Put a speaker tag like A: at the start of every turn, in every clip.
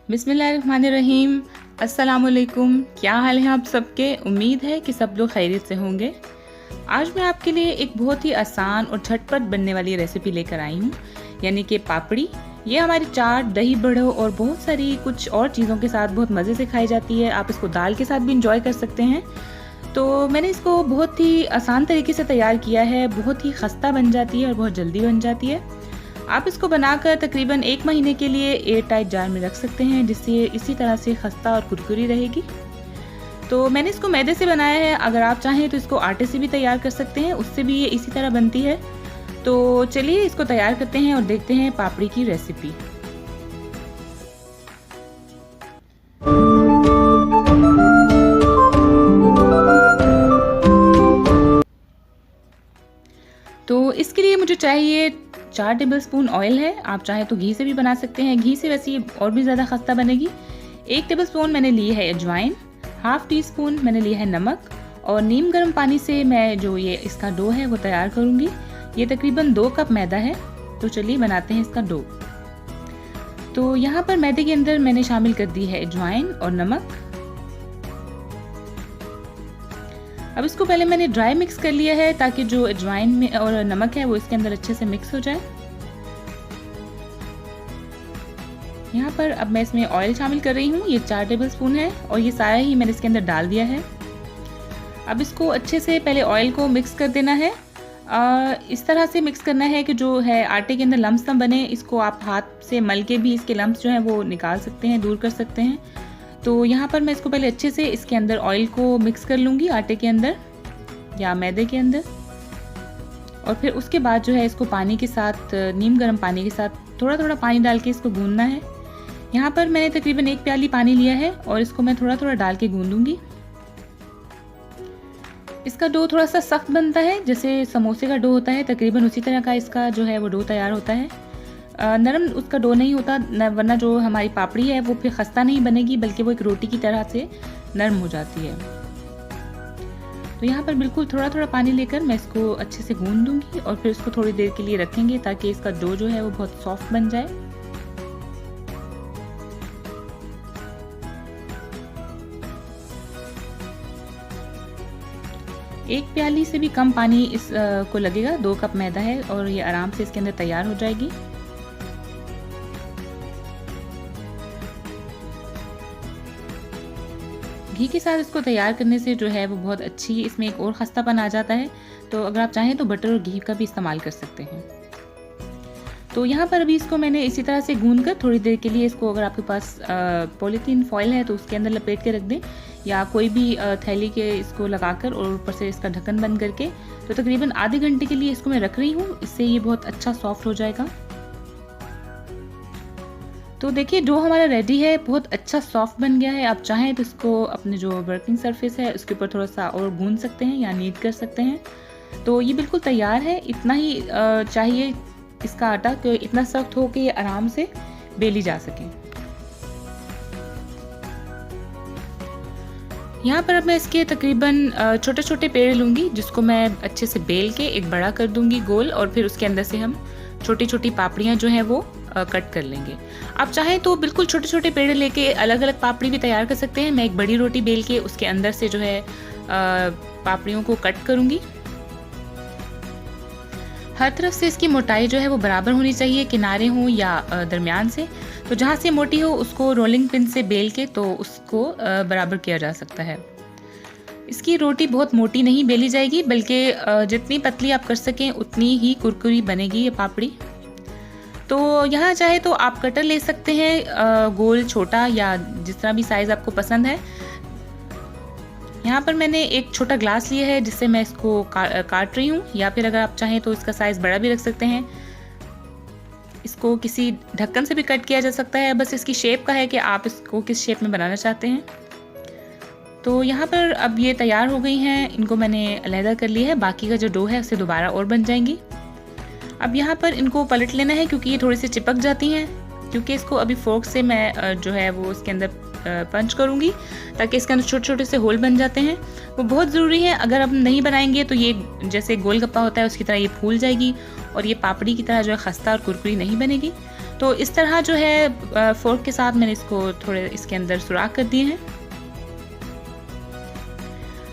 A: बिस्मिल्लाहिर्रहमानिर्रहीम। अस्सलामुअलैकुम। क्या हाल है आप सबके? उम्मीद है कि सब लोग खैरियत से होंगे। आज मैं आपके लिए एक बहुत ही आसान और झटपट बनने वाली रेसिपी लेकर आई हूँ, यानी कि पापड़ी। ये हमारी चाट, दही बड़ों और बहुत सारी कुछ और चीज़ों के साथ बहुत मज़े से खाई जाती है। आप इसको दाल के साथ भी इंजॉय कर सकते हैं। तो मैंने इसको बहुत ही आसान तरीके से तैयार किया है, बहुत ही खस्ता बन जाती है और बहुत जल्दी बन जाती है। आप इसको बनाकर तकरीबन 1 महीने के लिए एयर टाइट जार में रख सकते हैं, जिससे ये इसी तरह से खस्ता और कुरकुरी रहेगी। तो मैंने इसको मैदे से बनाया है। अगर आप चाहें तो इसको आटे से भी तैयार कर सकते हैं, उससे भी ये इसी तरह बनती है। तो चलिए इसको तैयार करते हैं और देखते हैं पापड़ी की रेसिपी। तो इसके लिए मुझे चाहिए 4 टेबलस्पून ऑयल है। आप चाहें तो घी से भी बना सकते हैं, घी से वैसे ये और भी ज़्यादा खस्ता बनेगी। 1 टेबलस्पून मैंने ली है अजवाइन, हाफ टी स्पून मैंने लिया है नमक, और नीम गर्म पानी से मैं जो ये इसका डो है वो तैयार करूँगी। ये तकरीबन 2 कप मैदा है। तो चलिए बनाते हैं इसका डो। तो यहाँ पर मैदे के अंदर मैंने शामिल कर दी है अजवाइन और नमक। अब इसको पहले मैंने ड्राई मिक्स कर लिया है, ताकि जो अजवाइन में और नमक है वो इसके अंदर अच्छे से मिक्स हो जाए। यहाँ पर अब मैं इसमें ऑयल शामिल कर रही हूँ। ये 4 टेबलस्पून है और ये सारा ही मैंने इसके अंदर डाल दिया है। अब इसको अच्छे से पहले ऑयल को मिक्स कर देना है। इस तरह से मिक्स करना है कि जो है आटे के अंदर लम्स ना बने। इसको आप हाथ से मल के भी इसके लम्स जो हैं वो निकाल सकते हैं, दूर कर सकते हैं। तो यहाँ पर मैं इसको पहले अच्छे से इसके अंदर ऑयल को मिक्स कर लूँगी, आटे के अंदर या मैदे के अंदर। और फिर उसके बाद जो है इसको पानी के साथ, नीम गर्म पानी के साथ थोड़ा थोड़ा पानी डाल के इसको गूंदना है। यहाँ पर मैंने तकरीबन 1 प्याली पानी लिया है और इसको मैं थोड़ा थोड़ा डाल के गूंदूंगी। इसका डो थोड़ा सा सख्त बनता है, जैसे समोसे का डो होता है, तकरीबन उसी तरह का इसका जो है वो डो तैयार होता है। नरम उसका डो नहीं होता, वरना जो हमारी पापड़ी है वो फिर खस्ता नहीं बनेगी, बल्कि वो एक रोटी की तरह से नरम हो जाती है। तो यहाँ पर बिल्कुल थोड़ा थोड़ा पानी लेकर मैं इसको अच्छे से गूंद दूंगी और फिर इसको थोड़ी देर के लिए रखेंगे, ताकि इसका डो जो है वो बहुत सॉफ्ट बन जाए। एक प्याली से भी कम पानी इस को लगेगा। 2 कप मैदा है और ये आराम से इसके अंदर तैयार हो जाएगी। घी के साथ इसको तैयार करने से जो है वो बहुत अच्छी इसमें एक और खस्तापन आ जाता है। तो अगर आप चाहें तो बटर और घी का भी इस्तेमाल कर सकते हैं। तो यहाँ पर अभी इसको मैंने इसी तरह से गूंद कर थोड़ी देर के लिए इसको, अगर आपके पास पॉलीथीन फॉइल है तो उसके अंदर लपेट के रख दें, या कोई भी थैली के इसको लगाकर और ऊपर से इसका ढक्कन बंद करके। तो तकरीबन आधे घंटे के लिए इसको मैं रख रही हूँ, इससे ये बहुत अच्छा सॉफ्ट हो जाएगा। तो देखिए डो हमारा रेडी है, बहुत अच्छा सॉफ्ट बन गया है। आप चाहें तो इसको अपने जो वर्किंग सरफेस है उसके ऊपर थोड़ा सा और गूंद सकते हैं या नीड कर सकते हैं। तो ये बिल्कुल तैयार है। इतना ही चाहिए इसका आटा कि इतना सख्त हो कि ये आराम से बेली जा सके। यहाँ पर अब मैं इसके तकरीबन छोटे छोटे पेड़ लूँगी, जिसको मैं अच्छे से बेल के एक बड़ा कर दूँगी गोल, और फिर उसके अंदर से हम छोटी छोटी पापड़ियाँ जो हैं वो कट कर लेंगे। आप चाहें तो बिल्कुल छोटे छोटे पेड़ लेके अलग अलग पापड़ी भी तैयार कर सकते हैं। मैं एक बड़ी रोटी बेल के उसके अंदर से जो है पापड़ियों को कट करूँगी। हर तरफ से इसकी मोटाई जो है वो बराबर होनी चाहिए, किनारे हों या दरमियान से। तो जहाँ से मोटी हो उसको रोलिंग पिन से बेल के तो उसको बराबर किया जा सकता है। इसकी रोटी बहुत मोटी नहीं बेली जाएगी, बल्कि जितनी पतली आप कर सकें उतनी ही कुरकुरी बनेगी ये पापड़ी। तो यहाँ चाहे तो आप कटर ले सकते हैं, गोल, छोटा, या जिस तरह भी साइज़ आपको पसंद है। यहाँ पर मैंने एक छोटा ग्लास लिया है जिससे मैं इसको काट रही हूँ, या फिर अगर आप चाहें तो इसका साइज़ बड़ा भी रख सकते हैं। इसको किसी ढक्कन से भी कट किया जा सकता है, बस इसकी शेप का है कि आप इसको किस शेप में बनाना चाहते हैं। तो यहाँ पर अब ये तैयार हो गई हैं, इनको मैंने अलहदा कर लिया है। बाकी का जो डो है उससे दोबारा और बन जाएंगी। अब यहाँ पर इनको पलट लेना है, क्योंकि ये थोड़ी सी चिपक जाती हैं। क्योंकि इसको अभी फोर्क से मैं जो है वो इसके अंदर पंच करूँगी, ताकि इसके अंदर छोटे छोटे से होल बन जाते हैं। वो बहुत ज़रूरी है। अगर आप नहीं बनाएंगे तो ये जैसे गोलगप्पा होता है उसकी तरह ये फूल जाएगी और ये पापड़ी की तरह जो है खस्ता और कुरकुरी नहीं बनेगी। तो इस तरह जो है फोर्क के साथ मैंने इसको थोड़े इसके अंदर सुराख कर दिए हैं।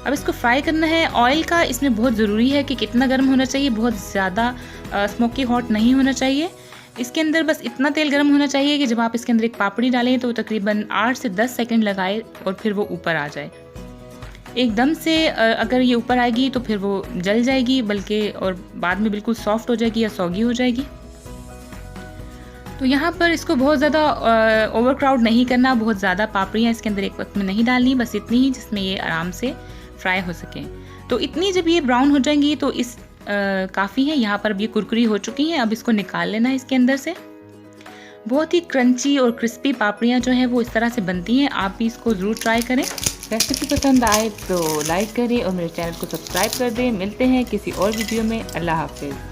A: अब इसको फ्राई करना है। ऑयल का इसमें बहुत ज़रूरी है कि कितना गर्म होना चाहिए, बहुत ज़्यादा स्मोकी हॉट नहीं होना चाहिए। इसके अंदर बस इतना तेल गर्म होना चाहिए कि जब आप इसके अंदर एक पापड़ी डालें तो तकरीबन 8 से 10 सेकंड लगाए और फिर वो ऊपर आ जाए। एकदम से अगर ये ऊपर आएगी तो फिर वो जल जाएगी, बल्कि और बाद में बिल्कुल सॉफ्ट हो जाएगी या सौगी हो जाएगी। तो यहाँ पर इसको बहुत ज़्यादा ओवर क्राउड नहीं करना, बहुत ज़्यादा पापड़ियाँ इसके अंदर एक वक्त में नहीं डालनी, बस इतनी ही जिसमें ये आराम से फ्राई हो सकें। तो इतनी जब ये ब्राउन हो जाएंगी तो इस काफ़ी है। यहाँ पर अब ये कुरकुरी हो चुकी हैं। अब इसको निकाल लेना है इसके अंदर से। बहुत ही क्रंची और क्रिस्पी पापड़ियाँ जो हैं वो इस तरह से बनती हैं। आप भी इसको ज़रूर ट्राई करें। रेसिपी पसंद आए तो लाइक करें और मेरे चैनल को सब्सक्राइब कर दें। मिलते हैं किसी और वीडियो में। अल्लाह हाफिज़।